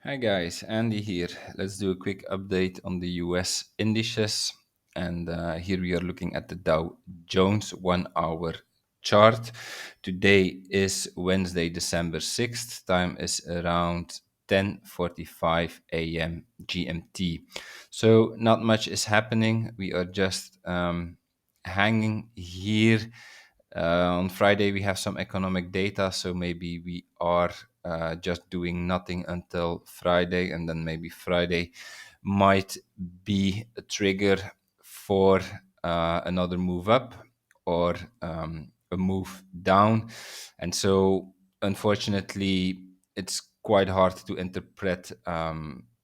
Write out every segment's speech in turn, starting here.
Hi guys, Andy here. Let's do a quick update on the US indices. And here we are looking at the Dow Jones 1 hour chart. Today is Wednesday, December 6th. Time is around 10:45 a.m. GMT. So not much is happening. We are just hanging here. On Friday, we have some economic data, so maybe we are just doing nothing until Friday, and then maybe Friday might be a trigger for another move up or a move down. And so, unfortunately, it's quite hard to interpret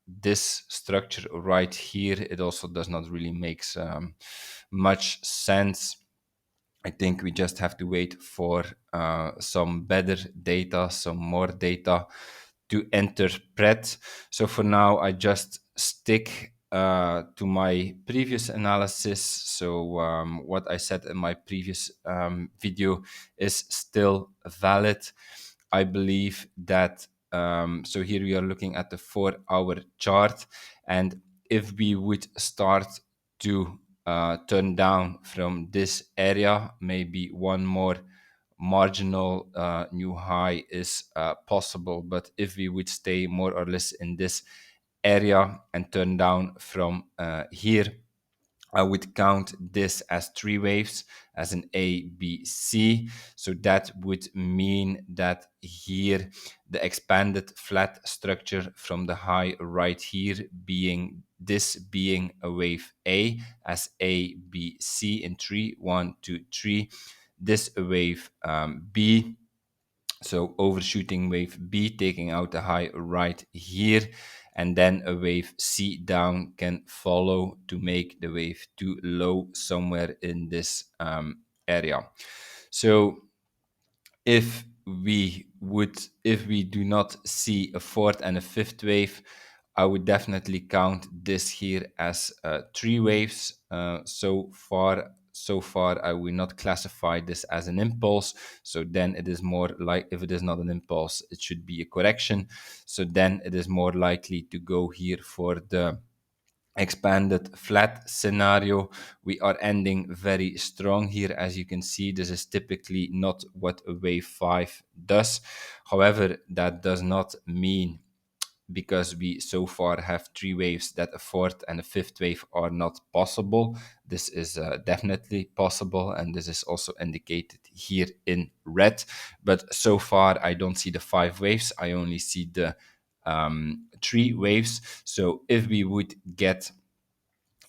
this structure right here. It also does not really make much sense. I think we just have to wait for some better data, some more data to interpret. So for now, I just stick to my previous analysis. So what I said in my previous video is still valid. I believe that, so here we are looking at the 4 hour chart. And if we would start to turn down from this area, maybe one more marginal new high is possible. But if we would stay more or less in this area and turn down from here, I would count this as three waves, as an A, B, C. So that would mean that here the expanded flat structure from the high right here being this being a wave A, as A, B, C in three, 1, 2, 3. This a wave B. So overshooting wave B, taking out the high right here, and then a wave C down can follow to make the wave 2 low somewhere in this area. So if we do not see a fourth and a fifth wave, I would definitely count this here as three waves. So far, I will not classify this as an impulse. So then it is more like, if it is not an impulse, it should be a correction. So then it is more likely to go here for the expanded flat scenario. We are ending very strong here. As you can see, this is typically not what a wave 5 does. However, that does not mean, because we so far have three waves, that a fourth and a fifth wave are not possible. This is definitely possible, and this is also indicated here in red. But so far, I don't see the five waves. I only see the three waves. So if we would get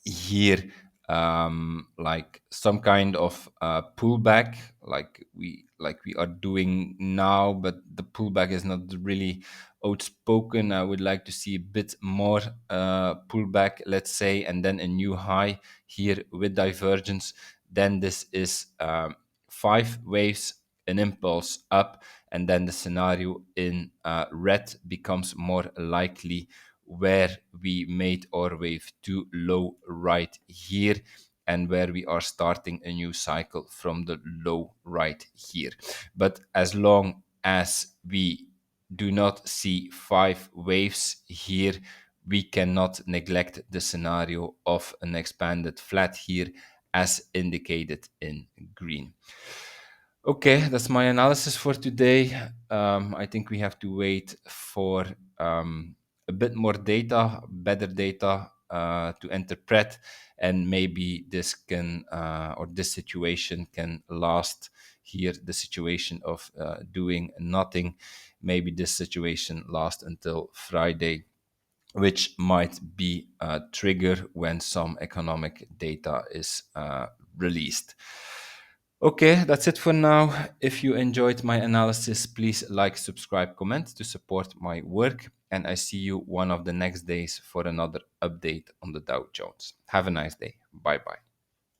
here like some kind of pullback, like we are doing now, but the pullback is not really outspoken. I would like to see a bit more pullback, let's say, and then a new high here with divergence. Then this is five waves, an impulse up, and then the scenario in red becomes more likely, where we made our wave 2 low right here, and where we are starting a new cycle from the low right here. But as long as we do not see five waves here, we cannot neglect the scenario of an expanded flat here, as indicated in green. Okay, that's my analysis for today. I think we have to wait for a bit more data, better data to interpret, and maybe this can or this situation can last here. The situation of doing nothing, maybe this situation lasts until Friday, which might be a trigger when some economic data is released. Okay, that's it for now. If you enjoyed my analysis, please like, subscribe, comment to support my work. And I see you one of the next days for another update on the Dow Jones. Have a nice day. Bye bye.